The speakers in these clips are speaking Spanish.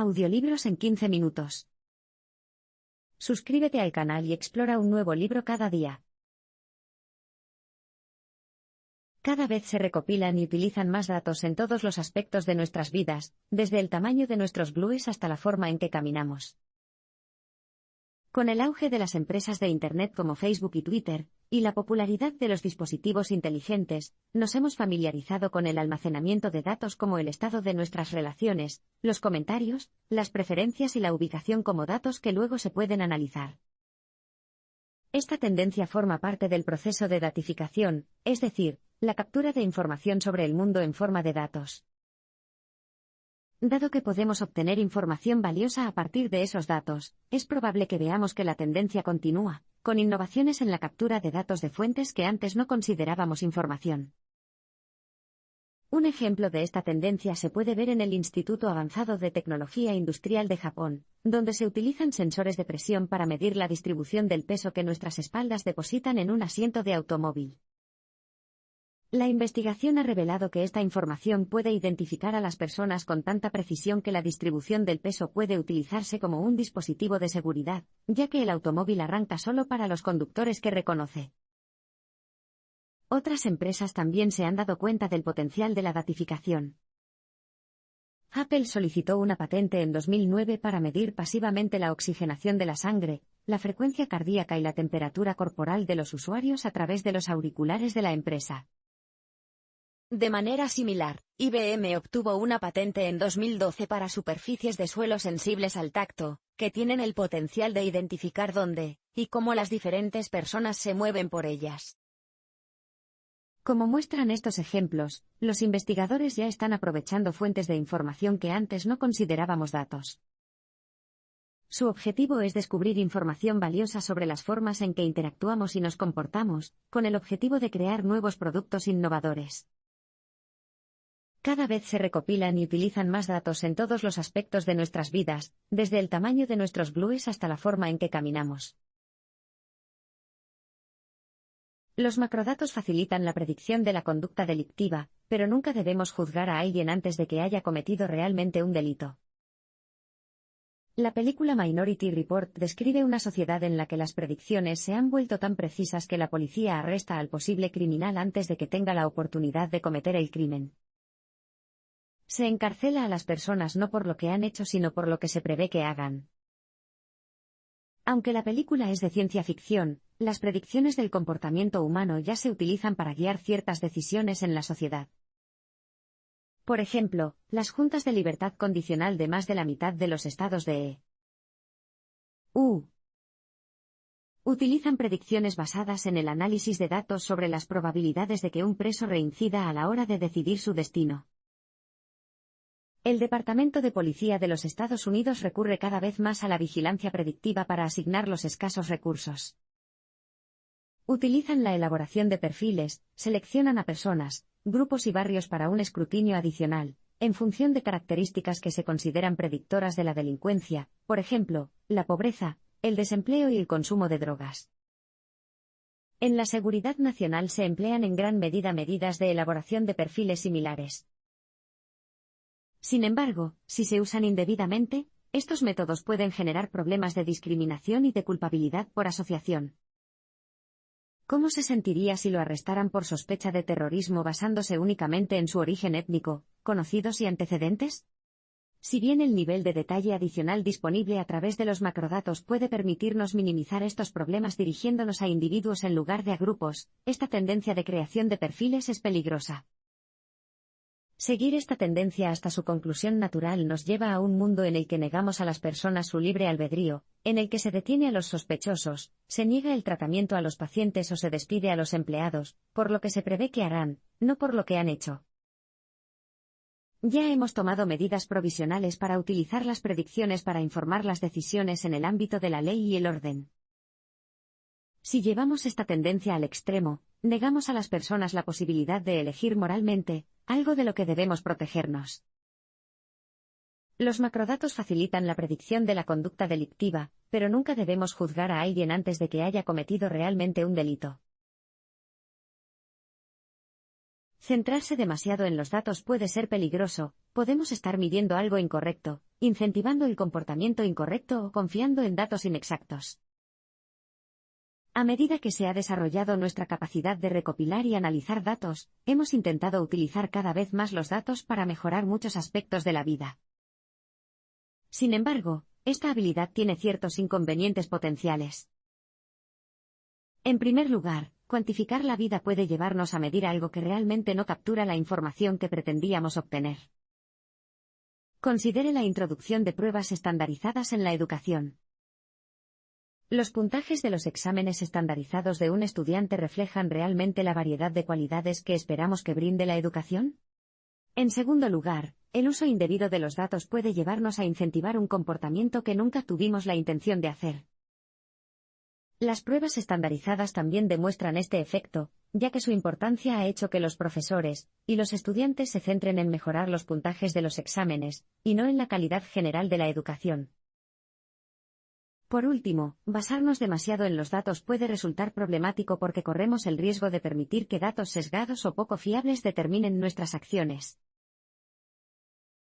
Audiolibros en 15 minutos. Suscríbete al canal y explora un nuevo libro cada día. Cada vez se recopilan y utilizan más datos en todos los aspectos de nuestras vidas, desde el tamaño de nuestros blues hasta la forma en que caminamos. Con el auge de las empresas de Internet como Facebook y Twitter, y la popularidad de los dispositivos inteligentes, nos hemos familiarizado con el almacenamiento de datos como el estado de nuestras relaciones, los comentarios, las preferencias y la ubicación como datos que luego se pueden analizar. Esta tendencia forma parte del proceso de datificación, es decir, la captura de información sobre el mundo en forma de datos. Dado que podemos obtener información valiosa a partir de esos datos, es probable que veamos que la tendencia continúa, con innovaciones en la captura de datos de fuentes que antes no considerábamos información. Un ejemplo de esta tendencia se puede ver en el Instituto Avanzado de Tecnología Industrial de Japón, donde se utilizan sensores de presión para medir la distribución del peso que nuestras espaldas depositan en un asiento de automóvil. La investigación ha revelado que esta información puede identificar a las personas con tanta precisión que la distribución del peso puede utilizarse como un dispositivo de seguridad, ya que el automóvil arranca solo para los conductores que reconoce. Otras empresas también se han dado cuenta del potencial de la datificación. Apple solicitó una patente en 2009 para medir pasivamente la oxigenación de la sangre, la frecuencia cardíaca y la temperatura corporal de los usuarios a través de los auriculares de la empresa. De manera similar, IBM obtuvo una patente en 2012 para superficies de suelo sensibles al tacto, que tienen el potencial de identificar dónde y cómo las diferentes personas se mueven por ellas. Como muestran estos ejemplos, los investigadores ya están aprovechando fuentes de información que antes no considerábamos datos. Su objetivo es descubrir información valiosa sobre las formas en que interactuamos y nos comportamos, con el objetivo de crear nuevos productos innovadores. Cada vez se recopilan y utilizan más datos en todos los aspectos de nuestras vidas, desde el tamaño de nuestros blues hasta la forma en que caminamos. Los macrodatos facilitan la predicción de la conducta delictiva, pero nunca debemos juzgar a alguien antes de que haya cometido realmente un delito. La película Minority Report describe una sociedad en la que las predicciones se han vuelto tan precisas que la policía arresta al posible criminal antes de que tenga la oportunidad de cometer el crimen. Se encarcela a las personas no por lo que han hecho sino por lo que se prevé que hagan. Aunque la película es de ciencia ficción, las predicciones del comportamiento humano ya se utilizan para guiar ciertas decisiones en la sociedad. Por ejemplo, las juntas de libertad condicional de más de la mitad de los estados de EU utilizan predicciones basadas en el análisis de datos sobre las probabilidades de que un preso reincida a la hora de decidir su destino. El Departamento de Policía de los Estados Unidos recurre cada vez más a la vigilancia predictiva para asignar los escasos recursos. Utilizan la elaboración de perfiles, seleccionan a personas, grupos y barrios para un escrutinio adicional, en función de características que se consideran predictoras de la delincuencia, por ejemplo, la pobreza, el desempleo y el consumo de drogas. En la seguridad nacional se emplean en gran medida medidas de elaboración de perfiles similares. Sin embargo, si se usan indebidamente, estos métodos pueden generar problemas de discriminación y de culpabilidad por asociación. ¿Cómo se sentiría si lo arrestaran por sospecha de terrorismo basándose únicamente en su origen étnico, conocidos y antecedentes? Si bien el nivel de detalle adicional disponible a través de los macrodatos puede permitirnos minimizar estos problemas dirigiéndonos a individuos en lugar de a grupos, esta tendencia de creación de perfiles es peligrosa. Seguir esta tendencia hasta su conclusión natural nos lleva a un mundo en el que negamos a las personas su libre albedrío, en el que se detiene a los sospechosos, se niega el tratamiento a los pacientes o se despide a los empleados, por lo que se prevé que harán, no por lo que han hecho. Ya hemos tomado medidas provisionales para utilizar las predicciones para informar las decisiones en el ámbito de la ley y el orden. Si llevamos esta tendencia al extremo, negamos a las personas la posibilidad de elegir moralmente, algo de lo que debemos protegernos. Los macrodatos facilitan la predicción de la conducta delictiva, pero nunca debemos juzgar a alguien antes de que haya cometido realmente un delito. Centrarse demasiado en los datos puede ser peligroso, podemos estar midiendo algo incorrecto, incentivando el comportamiento incorrecto o confiando en datos inexactos. A medida que se ha desarrollado nuestra capacidad de recopilar y analizar datos, hemos intentado utilizar cada vez más los datos para mejorar muchos aspectos de la vida. Sin embargo, esta habilidad tiene ciertos inconvenientes potenciales. En primer lugar, cuantificar la vida puede llevarnos a medir algo que realmente no captura la información que pretendíamos obtener. Considere la introducción de pruebas estandarizadas en la educación. ¿Los puntajes de los exámenes estandarizados de un estudiante reflejan realmente la variedad de cualidades que esperamos que brinde la educación? En segundo lugar, el uso indebido de los datos puede llevarnos a incentivar un comportamiento que nunca tuvimos la intención de hacer. Las pruebas estandarizadas también demuestran este efecto, ya que su importancia ha hecho que los profesores y los estudiantes se centren en mejorar los puntajes de los exámenes, y no en la calidad general de la educación. Por último, basarnos demasiado en los datos puede resultar problemático porque corremos el riesgo de permitir que datos sesgados o poco fiables determinen nuestras acciones.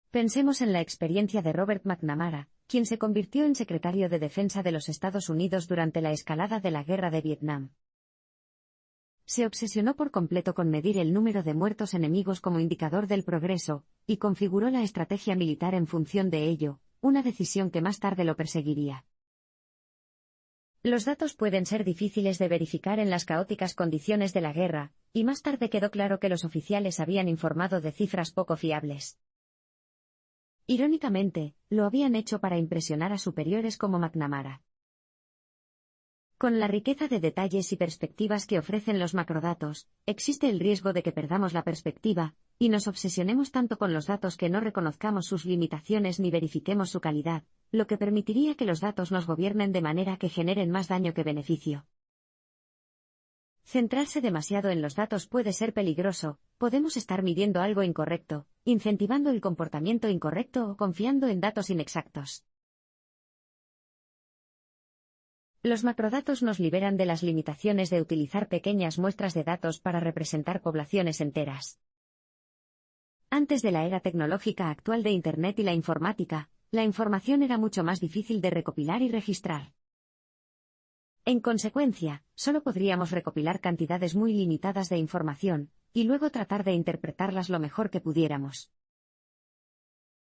Pensemos en la experiencia de Robert McNamara, quien se convirtió en secretario de Defensa de los Estados Unidos durante la escalada de la Guerra de Vietnam. Se obsesionó por completo con medir el número de muertos enemigos como indicador del progreso, y configuró la estrategia militar en función de ello, una decisión que más tarde lo perseguiría. Los datos pueden ser difíciles de verificar en las caóticas condiciones de la guerra, y más tarde quedó claro que los oficiales habían informado de cifras poco fiables. Irónicamente, lo habían hecho para impresionar a superiores como McNamara. Con la riqueza de detalles y perspectivas que ofrecen los macrodatos, existe el riesgo de que perdamos la perspectiva, y nos obsesionemos tanto con los datos que no reconozcamos sus limitaciones ni verifiquemos su calidad, lo que permitiría que los datos nos gobiernen de manera que generen más daño que beneficio. Centrarse demasiado en los datos puede ser peligroso, podemos estar midiendo algo incorrecto, incentivando el comportamiento incorrecto o confiando en datos inexactos. Los macrodatos nos liberan de las limitaciones de utilizar pequeñas muestras de datos para representar poblaciones enteras. Antes de la era tecnológica actual de Internet y la informática, la información era mucho más difícil de recopilar y registrar. En consecuencia, solo podríamos recopilar cantidades muy limitadas de información, y luego tratar de interpretarlas lo mejor que pudiéramos.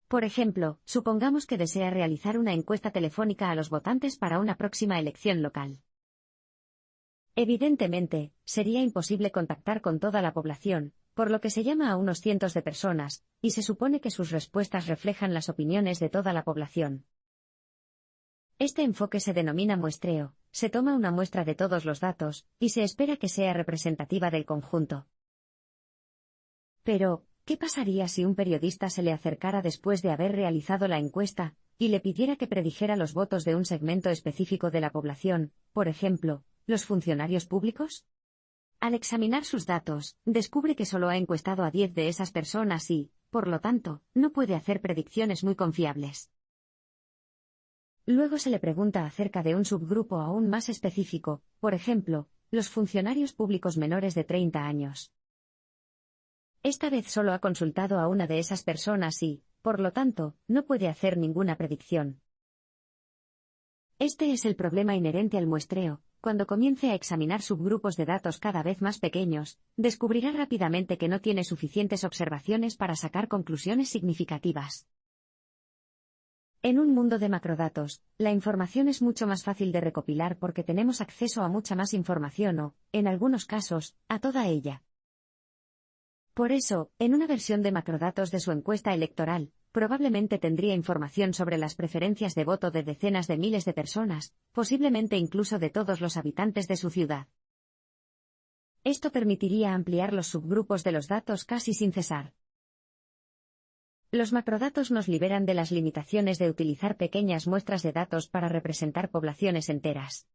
Por ejemplo, supongamos que desea realizar una encuesta telefónica a los votantes para una próxima elección local. Evidentemente, sería imposible contactar con toda la población, por lo que se llama a unos cientos de personas, y se supone que sus respuestas reflejan las opiniones de toda la población. Este enfoque se denomina muestreo, se toma una muestra de todos los datos, y se espera que sea representativa del conjunto. Pero, ¿qué pasaría si un periodista se le acercara después de haber realizado la encuesta, y le pidiera que predijera los votos de un segmento específico de la población, por ejemplo, los funcionarios públicos? Al examinar sus datos, descubre que solo ha encuestado a 10 de esas personas y, por lo tanto, no puede hacer predicciones muy confiables. Luego se le pregunta acerca de un subgrupo aún más específico, por ejemplo, los funcionarios públicos menores de 30 años. Esta vez solo ha consultado a una de esas personas y, por lo tanto, no puede hacer ninguna predicción. Este es el problema inherente al muestreo. Cuando comience a examinar subgrupos de datos cada vez más pequeños, descubrirá rápidamente que no tiene suficientes observaciones para sacar conclusiones significativas. En un mundo de macrodatos, la información es mucho más fácil de recopilar porque tenemos acceso a mucha más información o, en algunos casos, a toda ella. Por eso, en una versión de macrodatos de su encuesta electoral, probablemente tendría información sobre las preferencias de voto de decenas de miles de personas, posiblemente incluso de todos los habitantes de su ciudad. Esto permitiría ampliar los subgrupos de los datos casi sin cesar. Los macrodatos nos liberan de las limitaciones de utilizar pequeñas muestras de datos para representar poblaciones enteras.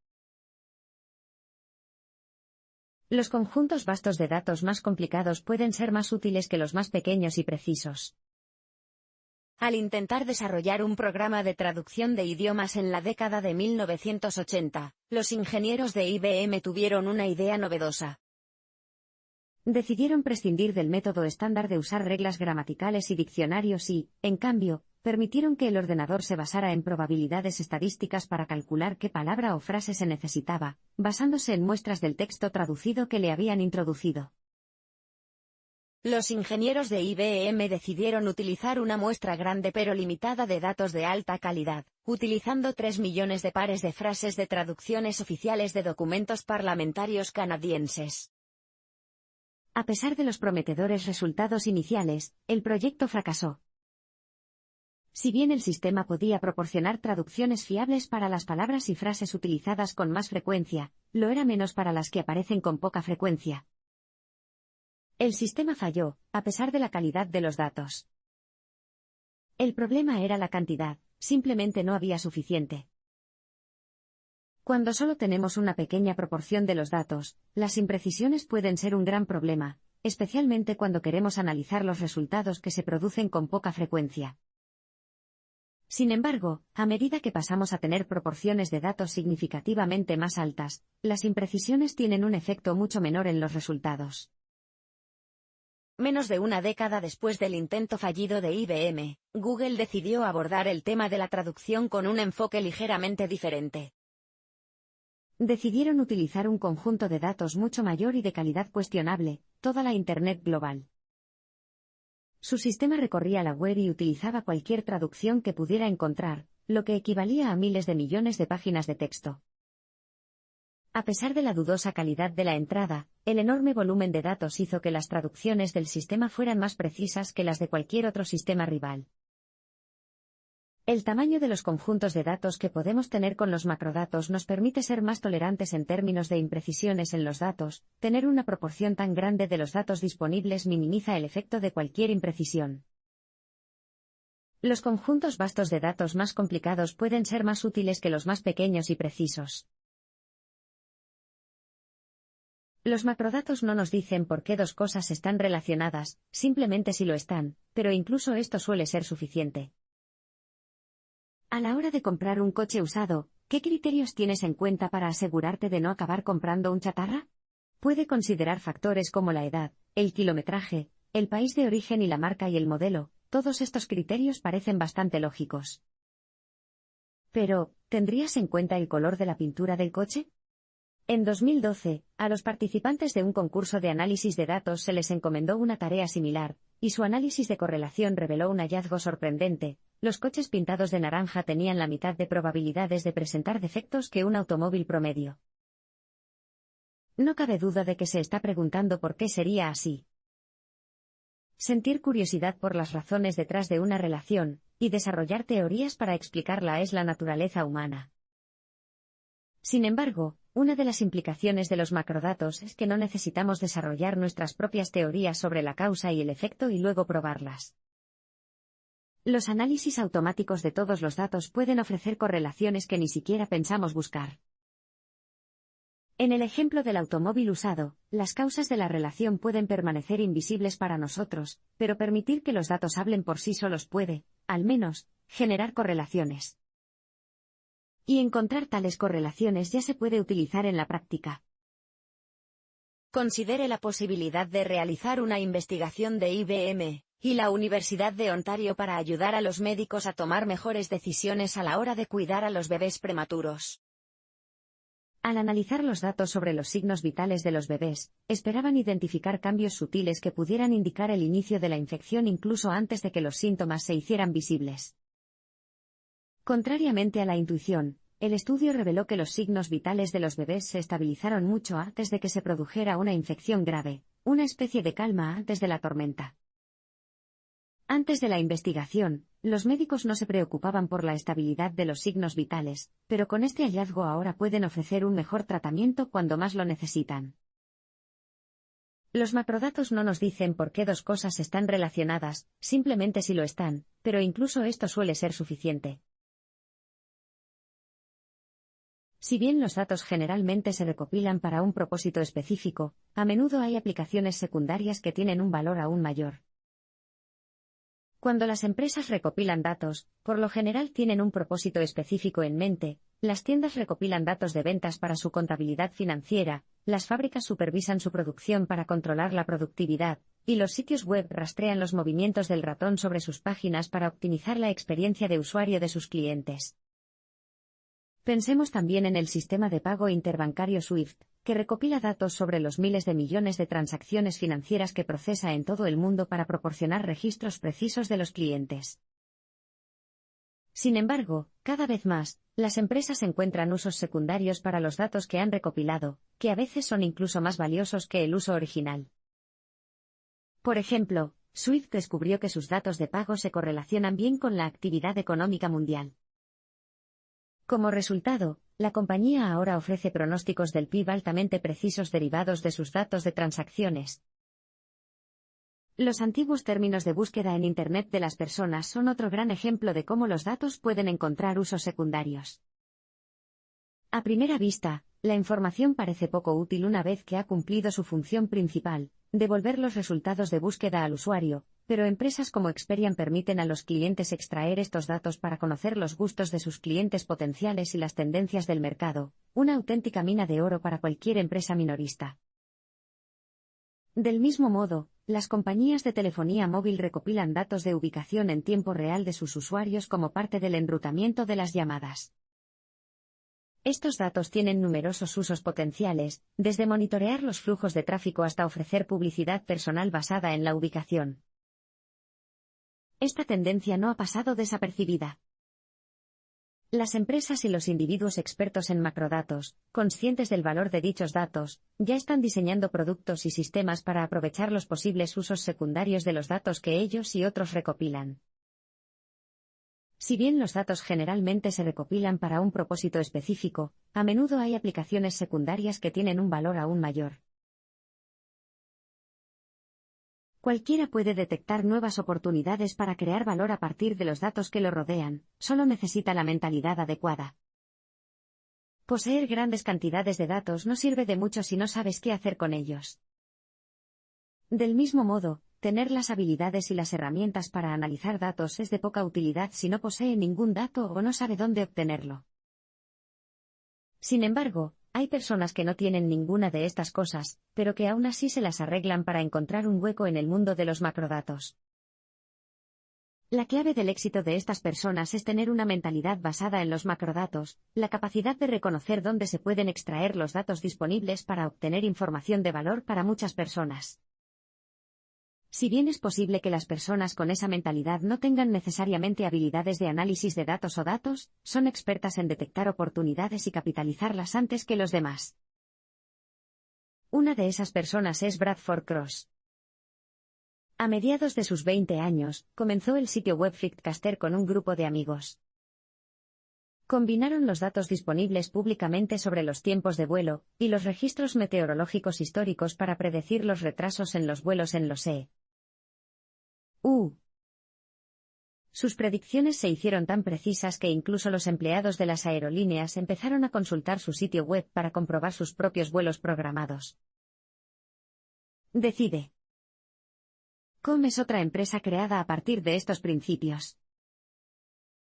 Los conjuntos vastos de datos más complicados pueden ser más útiles que los más pequeños y precisos. Al intentar desarrollar un programa de traducción de idiomas en la década de 1980, los ingenieros de IBM tuvieron una idea novedosa. Decidieron prescindir del método estándar de usar reglas gramaticales y diccionarios y, en cambio, permitieron que el ordenador se basara en probabilidades estadísticas para calcular qué palabra o frase se necesitaba, basándose en muestras del texto traducido que le habían introducido. Los ingenieros de IBM decidieron utilizar una muestra grande pero limitada de datos de alta calidad, utilizando 3 millones de pares de frases de traducciones oficiales de documentos parlamentarios canadienses. A pesar de los prometedores resultados iniciales, el proyecto fracasó. Si bien el sistema podía proporcionar traducciones fiables para las palabras y frases utilizadas con más frecuencia, lo era menos para las que aparecen con poca frecuencia. El sistema falló, a pesar de la calidad de los datos. El problema era la cantidad, simplemente no había suficiente. Cuando solo tenemos una pequeña proporción de los datos, las imprecisiones pueden ser un gran problema, especialmente cuando queremos analizar los resultados que se producen con poca frecuencia. Sin embargo, a medida que pasamos a tener proporciones de datos significativamente más altas, las imprecisiones tienen un efecto mucho menor en los resultados. Menos de una década después del intento fallido de IBM, Google decidió abordar el tema de la traducción con un enfoque ligeramente diferente. Decidieron utilizar un conjunto de datos mucho mayor y de calidad cuestionable, toda la Internet global. Su sistema recorría la web y utilizaba cualquier traducción que pudiera encontrar, lo que equivalía a miles de millones de páginas de texto. A pesar de la dudosa calidad de la entrada, el enorme volumen de datos hizo que las traducciones del sistema fueran más precisas que las de cualquier otro sistema rival. El tamaño de los conjuntos de datos que podemos tener con los macrodatos nos permite ser más tolerantes en términos de imprecisiones en los datos. Tener una proporción tan grande de los datos disponibles minimiza el efecto de cualquier imprecisión. Los conjuntos vastos de datos más complicados pueden ser más útiles que los más pequeños y precisos. Los macrodatos no nos dicen por qué dos cosas están relacionadas, simplemente si lo están, pero incluso esto suele ser suficiente. A la hora de comprar un coche usado, ¿qué criterios tienes en cuenta para asegurarte de no acabar comprando un chatarra? Puede considerar factores como la edad, el kilometraje, el país de origen y la marca y el modelo. Todos estos criterios parecen bastante lógicos. Pero, ¿tendrías en cuenta el color de la pintura del coche? En 2012, a los participantes de un concurso de análisis de datos se les encomendó una tarea similar, y su análisis de correlación reveló un hallazgo sorprendente. Los coches pintados de naranja tenían la mitad de probabilidades de presentar defectos que un automóvil promedio. No cabe duda de que se está preguntando por qué sería así. Sentir curiosidad por las razones detrás de una relación, y desarrollar teorías para explicarla es la naturaleza humana. Sin embargo, una de las implicaciones de los macrodatos es que no necesitamos desarrollar nuestras propias teorías sobre la causa y el efecto y luego probarlas. Los análisis automáticos de todos los datos pueden ofrecer correlaciones que ni siquiera pensamos buscar. En el ejemplo del automóvil usado, las causas de la relación pueden permanecer invisibles para nosotros, pero permitir que los datos hablen por sí solos puede, al menos, generar correlaciones. Y encontrar tales correlaciones ya se puede utilizar en la práctica. Considere la posibilidad de realizar una investigación de IBM y la Universidad de Ontario para ayudar a los médicos a tomar mejores decisiones a la hora de cuidar a los bebés prematuros. Al analizar los datos sobre los signos vitales de los bebés, esperaban identificar cambios sutiles que pudieran indicar el inicio de la infección incluso antes de que los síntomas se hicieran visibles. Contrariamente a la intuición, el estudio reveló que los signos vitales de los bebés se estabilizaron mucho antes de que se produjera una infección grave, una especie de calma antes de la tormenta. Antes de la investigación, los médicos no se preocupaban por la estabilidad de los signos vitales, pero con este hallazgo ahora pueden ofrecer un mejor tratamiento cuando más lo necesitan. Los macrodatos no nos dicen por qué dos cosas están relacionadas, simplemente si lo están, pero incluso esto suele ser suficiente. Si bien los datos generalmente se recopilan para un propósito específico, a menudo hay aplicaciones secundarias que tienen un valor aún mayor. Cuando las empresas recopilan datos, por lo general tienen un propósito específico en mente, las tiendas recopilan datos de ventas para su contabilidad financiera, las fábricas supervisan su producción para controlar la productividad, y los sitios web rastrean los movimientos del ratón sobre sus páginas para optimizar la experiencia de usuario de sus clientes. Pensemos también en el sistema de pago interbancario SWIFT, que recopila datos sobre los miles de millones de transacciones financieras que procesa en todo el mundo para proporcionar registros precisos de los clientes. Sin embargo, cada vez más, las empresas encuentran usos secundarios para los datos que han recopilado, que a veces son incluso más valiosos que el uso original. Por ejemplo, SWIFT descubrió que sus datos de pago se correlacionan bien con la actividad económica mundial. Como resultado, la compañía ahora ofrece pronósticos del PIB altamente precisos derivados de sus datos de transacciones. Los antiguos términos de búsqueda en Internet de las personas son otro gran ejemplo de cómo los datos pueden encontrar usos secundarios. A primera vista, la información parece poco útil una vez que ha cumplido su función principal, devolver los resultados de búsqueda al usuario, pero empresas como Experian permiten a los clientes extraer estos datos para conocer los gustos de sus clientes potenciales y las tendencias del mercado, una auténtica mina de oro para cualquier empresa minorista. Del mismo modo, las compañías de telefonía móvil recopilan datos de ubicación en tiempo real de sus usuarios como parte del enrutamiento de las llamadas. Estos datos tienen numerosos usos potenciales, desde monitorear los flujos de tráfico hasta ofrecer publicidad personal basada en la ubicación. Esta tendencia no ha pasado desapercibida. Las empresas y los individuos expertos en macrodatos, conscientes del valor de dichos datos, ya están diseñando productos y sistemas para aprovechar los posibles usos secundarios de los datos que ellos y otros recopilan. Si bien los datos generalmente se recopilan para un propósito específico, a menudo hay aplicaciones secundarias que tienen un valor aún mayor. Cualquiera puede detectar nuevas oportunidades para crear valor a partir de los datos que lo rodean, solo necesita la mentalidad adecuada. Poseer grandes cantidades de datos no sirve de mucho si no sabes qué hacer con ellos. Del mismo modo, tener las habilidades y las herramientas para analizar datos es de poca utilidad si no posee ningún dato o no sabe dónde obtenerlo. Sin embargo, hay personas que no tienen ninguna de estas cosas, pero que aún así se las arreglan para encontrar un hueco en el mundo de los macrodatos. La clave del éxito de estas personas es tener una mentalidad basada en los macrodatos, la capacidad de reconocer dónde se pueden extraer los datos disponibles para obtener información de valor para muchas personas. Si bien es posible que las personas con esa mentalidad no tengan necesariamente habilidades de análisis de datos o datos, son expertas en detectar oportunidades y capitalizarlas antes que los demás. Una de esas personas es Bradford Cross. A mediados de sus 20 años, comenzó el sitio web Flickcaster con un grupo de amigos. Combinaron los datos disponibles públicamente sobre los tiempos de vuelo y los registros meteorológicos históricos para predecir los retrasos en los vuelos en los E. Sus predicciones se hicieron tan precisas que incluso los empleados de las aerolíneas empezaron a consultar su sitio web para comprobar sus propios vuelos programados. Decide.com es otra empresa creada a partir de estos principios.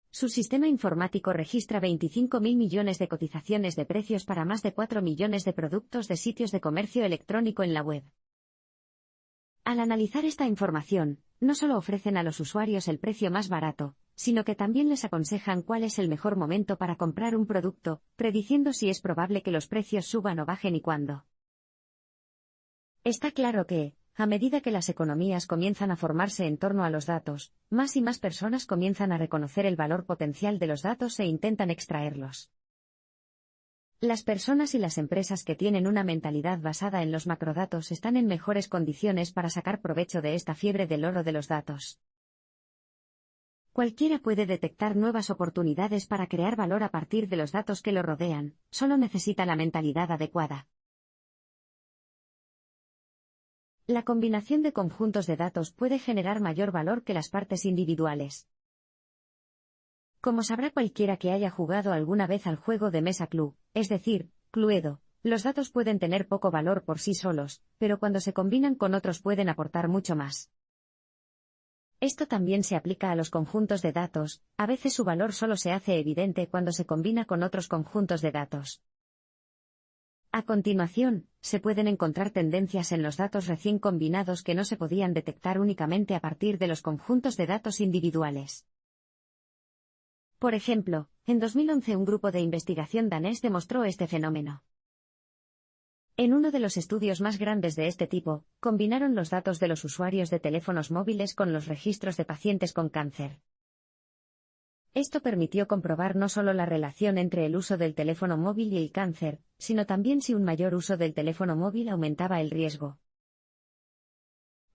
Su sistema informático registra 25.000 millones de cotizaciones de precios para más de 4 millones de productos de sitios de comercio electrónico en la web. Al analizar esta información, no solo ofrecen a los usuarios el precio más barato, sino que también les aconsejan cuál es el mejor momento para comprar un producto, prediciendo si es probable que los precios suban o bajen y cuándo. Está claro que, a medida que las economías comienzan a formarse en torno a los datos, más y más personas comienzan a reconocer el valor potencial de los datos e intentan extraerlos. Las personas y las empresas que tienen una mentalidad basada en los macrodatos están en mejores condiciones para sacar provecho de esta fiebre del oro de los datos. Cualquiera puede detectar nuevas oportunidades para crear valor a partir de los datos que lo rodean, solo necesita la mentalidad adecuada. La combinación de conjuntos de datos puede generar mayor valor que las partes individuales. Como sabrá cualquiera que haya jugado alguna vez al juego de mesa Clue, es decir, Cluedo, los datos pueden tener poco valor por sí solos, pero cuando se combinan con otros pueden aportar mucho más. Esto también se aplica a los conjuntos de datos, a veces su valor solo se hace evidente cuando se combina con otros conjuntos de datos. A continuación, se pueden encontrar tendencias en los datos recién combinados que no se podían detectar únicamente a partir de los conjuntos de datos individuales. Por ejemplo, en 2011 un grupo de investigación danés demostró este fenómeno. En uno de los estudios más grandes de este tipo, combinaron los datos de los usuarios de teléfonos móviles con los registros de pacientes con cáncer. Esto permitió comprobar no solo la relación entre el uso del teléfono móvil y el cáncer, sino también si un mayor uso del teléfono móvil aumentaba el riesgo.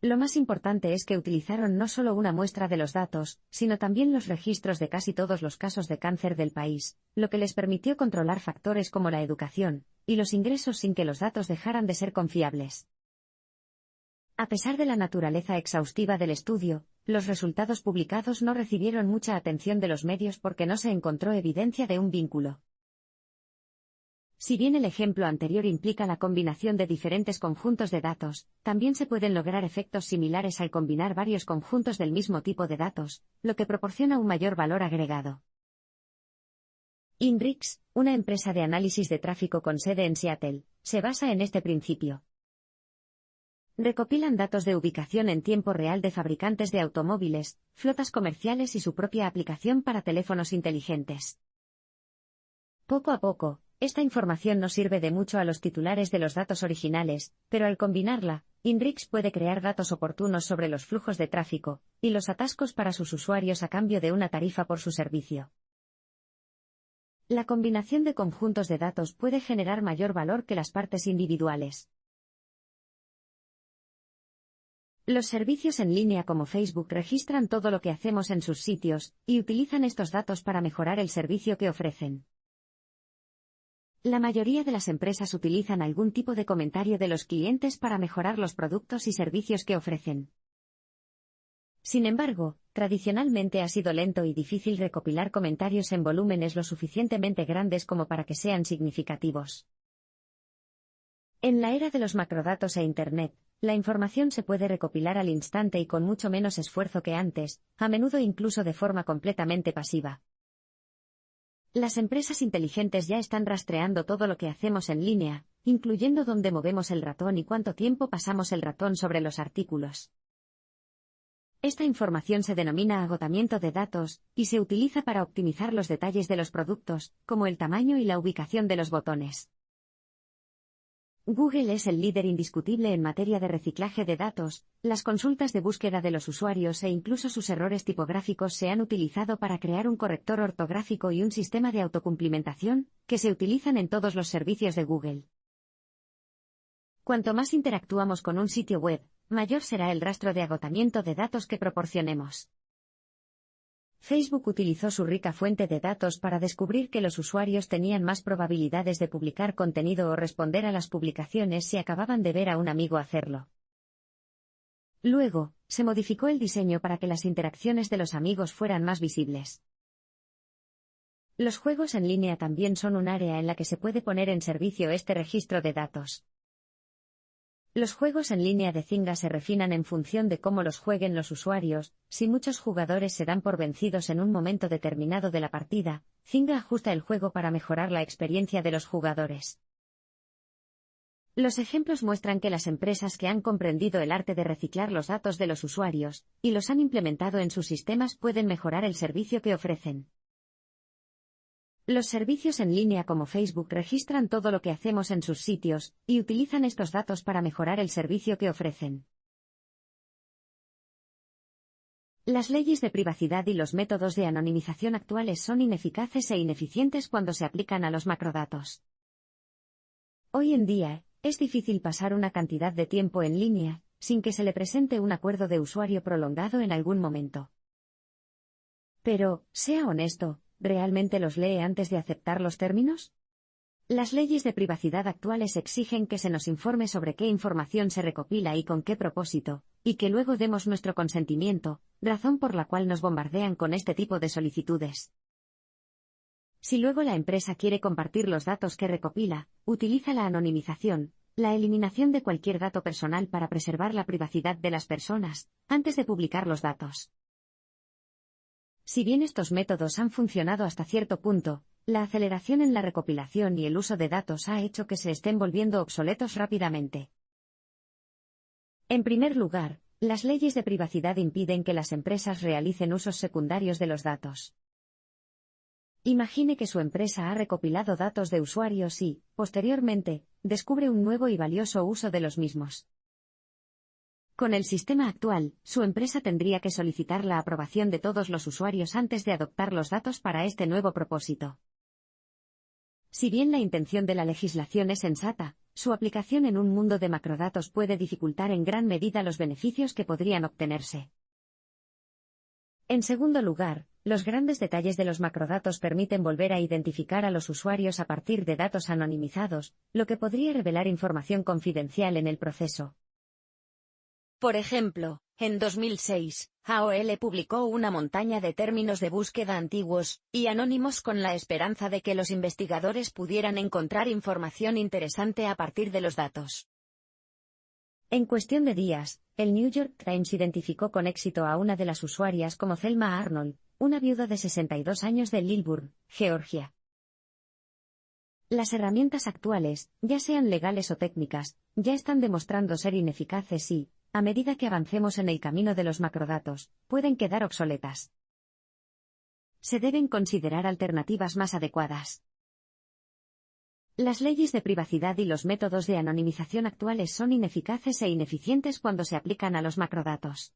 Lo más importante es que utilizaron no solo una muestra de los datos, sino también los registros de casi todos los casos de cáncer del país, lo que les permitió controlar factores como la educación y los ingresos sin que los datos dejaran de ser confiables. A pesar de la naturaleza exhaustiva del estudio, los resultados publicados no recibieron mucha atención de los medios porque no se encontró evidencia de un vínculo. Si bien el ejemplo anterior implica la combinación de diferentes conjuntos de datos, también se pueden lograr efectos similares al combinar varios conjuntos del mismo tipo de datos, lo que proporciona un mayor valor agregado. Inrix, una empresa de análisis de tráfico con sede en Seattle, se basa en este principio. Recopilan datos de ubicación en tiempo real de fabricantes de automóviles, flotas comerciales y su propia aplicación para teléfonos inteligentes. Poco a poco, esta información no sirve de mucho a los titulares de los datos originales, pero al combinarla, Inrix puede crear datos oportunos sobre los flujos de tráfico y los atascos para sus usuarios a cambio de una tarifa por su servicio. La combinación de conjuntos de datos puede generar mayor valor que las partes individuales. Los servicios en línea como Facebook registran todo lo que hacemos en sus sitios, y utilizan estos datos para mejorar el servicio que ofrecen. La mayoría de las empresas utilizan algún tipo de comentario de los clientes para mejorar los productos y servicios que ofrecen. Sin embargo, tradicionalmente ha sido lento y difícil recopilar comentarios en volúmenes lo suficientemente grandes como para que sean significativos. En la era de los macrodatos e Internet, la información se puede recopilar al instante y con mucho menos esfuerzo que antes, a menudo incluso de forma completamente pasiva. Las empresas inteligentes ya están rastreando todo lo que hacemos en línea, incluyendo dónde movemos el ratón y cuánto tiempo pasamos el ratón sobre los artículos. Esta información se denomina agotamiento de datos, y se utiliza para optimizar los detalles de los productos, como el tamaño y la ubicación de los botones. Google es el líder indiscutible en materia de reciclaje de datos, las consultas de búsqueda de los usuarios e incluso sus errores tipográficos se han utilizado para crear un corrector ortográfico y un sistema de autocumplimentación, que se utilizan en todos los servicios de Google. Cuanto más interactuamos con un sitio web, mayor será el rastro de agotamiento de datos que proporcionemos. Facebook utilizó su rica fuente de datos para descubrir que los usuarios tenían más probabilidades de publicar contenido o responder a las publicaciones si acababan de ver a un amigo hacerlo. Luego, se modificó el diseño para que las interacciones de los amigos fueran más visibles. Los juegos en línea también son un área en la que se puede poner en servicio este registro de datos. Los juegos en línea de Zynga se refinan en función de cómo los jueguen los usuarios. Si muchos jugadores se dan por vencidos en un momento determinado de la partida, Zynga ajusta el juego para mejorar la experiencia de los jugadores. Los ejemplos muestran que las empresas que han comprendido el arte de reciclar los datos de los usuarios, y los han implementado en sus sistemas pueden mejorar el servicio que ofrecen. Los servicios en línea como Facebook registran todo lo que hacemos en sus sitios, y utilizan estos datos para mejorar el servicio que ofrecen. Las leyes de privacidad y los métodos de anonimización actuales son ineficaces e ineficientes cuando se aplican a los macrodatos. Hoy en día, es difícil pasar una cantidad de tiempo en línea, sin que se le presente un acuerdo de usuario prolongado en algún momento. Pero, sea honesto, ¿realmente los lee antes de aceptar los términos? Las leyes de privacidad actuales exigen que se nos informe sobre qué información se recopila y con qué propósito, y que luego demos nuestro consentimiento, razón por la cual nos bombardean con este tipo de solicitudes. Si luego la empresa quiere compartir los datos que recopila, utiliza la anonimización, la eliminación de cualquier dato personal para preservar la privacidad de las personas, antes de publicar los datos. Si bien estos métodos han funcionado hasta cierto punto, la aceleración en la recopilación y el uso de datos ha hecho que se estén volviendo obsoletos rápidamente. En primer lugar, las leyes de privacidad impiden que las empresas realicen usos secundarios de los datos. Imagine que su empresa ha recopilado datos de usuarios y, posteriormente, descubre un nuevo y valioso uso de los mismos. Con el sistema actual, su empresa tendría que solicitar la aprobación de todos los usuarios antes de adoptar los datos para este nuevo propósito. Si bien la intención de la legislación es sensata, su aplicación en un mundo de macrodatos puede dificultar en gran medida los beneficios que podrían obtenerse. En segundo lugar, los grandes detalles de los macrodatos permiten volver a identificar a los usuarios a partir de datos anonimizados, lo que podría revelar información confidencial en el proceso. Por ejemplo, en 2006, AOL publicó una montaña de términos de búsqueda antiguos y anónimos con la esperanza de que los investigadores pudieran encontrar información interesante a partir de los datos. En cuestión de días, el New York Times identificó con éxito a una de las usuarias como Thelma Arnold, una viuda de 62 años de Lilburn, Georgia. Las herramientas actuales, ya sean legales o técnicas, ya están demostrando ser ineficaces y, a medida que avancemos en el camino de los macrodatos, pueden quedar obsoletas. Se deben considerar alternativas más adecuadas. Las leyes de privacidad y los métodos de anonimización actuales son ineficaces e ineficientes cuando se aplican a los macrodatos.